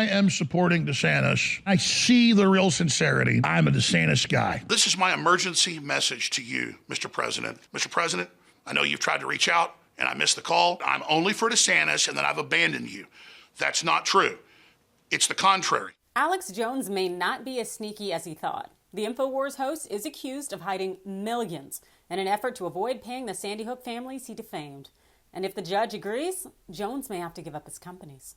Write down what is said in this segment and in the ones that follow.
I am supporting DeSantis. I see the real sincerity. I'm a DeSantis guy. This is my emergency message to you, Mr. President. Mr. President, I know you've tried to reach out and I missed the call. I'm only for DeSantis and that I've abandoned you. That's not true. It's the contrary. Alex Jones may not be as sneaky as he thought. The InfoWars host is accused of hiding millions in an effort to avoid paying the Sandy Hook families he defamed. And if the judge agrees, Jones may have to give up his companies.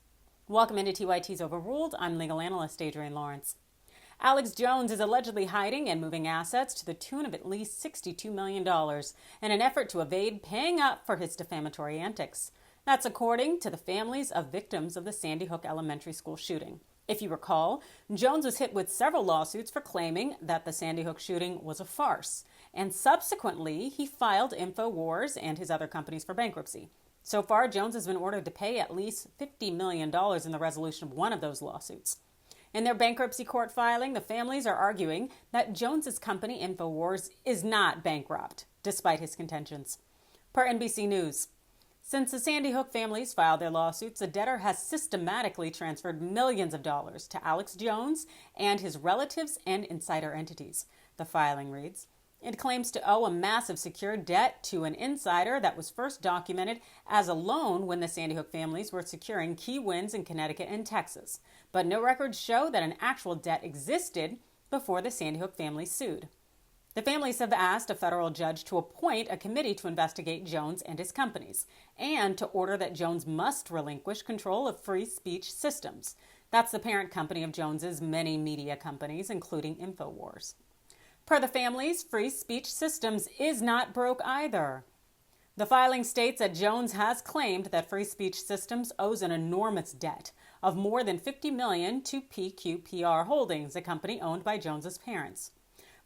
Welcome into TYT's Overruled. I'm legal analyst Adrienne Lawrence. Alex Jones is allegedly hiding and moving assets to the tune of at least $62 million in an effort to evade paying up for his defamatory antics. That's according to the families of victims of the Sandy Hook Elementary School shooting. If you recall, Jones was hit with several lawsuits for claiming that the Sandy Hook shooting was a farce, and subsequently he filed InfoWars and his other companies for bankruptcy. So far, Jones has been ordered to pay at least $50 million in the resolution of one of those lawsuits. In their bankruptcy court filing, the families are arguing that Jones's company, InfoWars, is not bankrupt, despite his contentions. Per NBC News, since the Sandy Hook families filed their lawsuits, the debtor has systematically transferred millions of dollars to Alex Jones and his relatives and insider entities. The filing reads, it claims to owe a massive secured debt to an insider that was first documented as a loan when the Sandy Hook families were securing key wins in Connecticut and Texas. But no records show that an actual debt existed before the Sandy Hook families sued. The families have asked a federal judge to appoint a committee to investigate Jones and his companies, and to order that Jones must relinquish control of Free Speech Systems. That's the parent company of Jones's many media companies, including InfoWars. Per the families, Free Speech Systems is not broke either. The filing states that Jones has claimed that Free Speech Systems owes an enormous debt of more than $50 million to PQPR Holdings, a company owned by Jones's parents.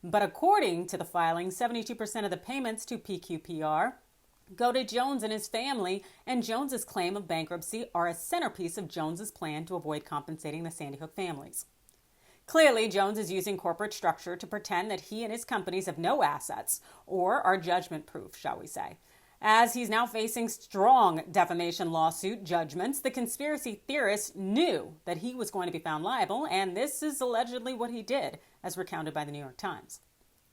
But according to the filing, 72% of the payments to PQPR go to Jones and his family, and Jones's claim of bankruptcy are a centerpiece of Jones's plan to avoid compensating the Sandy Hook families. Clearly, Jones is using corporate structure to pretend that he and his companies have no assets, or are judgment-proof, shall we say. As he's now facing strong defamation lawsuit judgments, the conspiracy theorist knew that he was going to be found liable, and this is allegedly what he did, as recounted by the New York Times.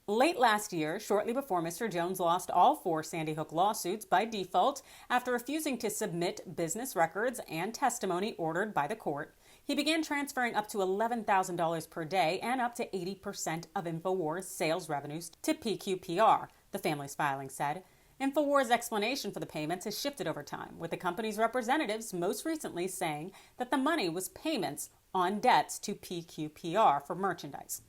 Late last year, shortly before Mr. Jones lost all 4 Sandy Hook lawsuits by default after refusing to submit business records and testimony ordered by the court, he began transferring up to $11,000 per day and up to 80% of InfoWars sales revenues to PQPR, the family's filing said. InfoWars' explanation for the payments has shifted over time, with the company's representatives most recently saying that the money was payments on debts to PQPR for merchandise.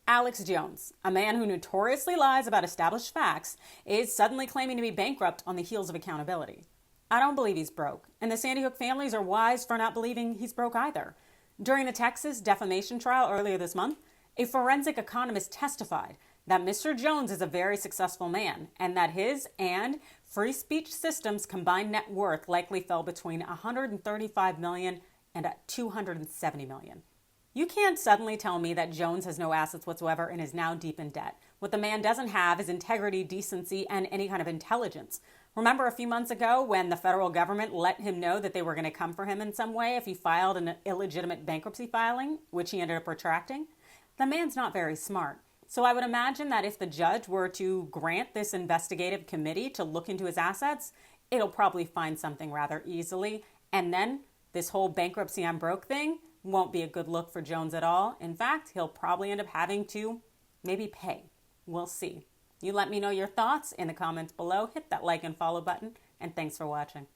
Alex Jones, a man who notoriously lies about established facts, is suddenly claiming to be bankrupt on the heels of accountability. I don't believe he's broke, and the Sandy Hook families are wise for not believing he's broke either. During the Texas defamation trial earlier this month, a forensic economist testified that Mr. Jones is a very successful man, and that his and Free Speech Systems' combined net worth likely fell between $135 million and $270 million. You can't suddenly tell me that Jones has no assets whatsoever and is now deep in debt. What the man doesn't have is integrity, decency, and any kind of intelligence. Remember a few months ago when the federal government let him know that they were going to come for him in some way if he filed an illegitimate bankruptcy filing, which he ended up retracting? The man's not very smart. So I would imagine that if the judge were to grant this investigative committee to look into his assets, it'll probably find something rather easily. And then this whole bankruptcy I'm broke thing won't be a good look for Jones at all. In fact, he'll probably end up having to maybe pay. We'll see. You let me know your thoughts in the comments below. Hit that like and follow button, and thanks for watching.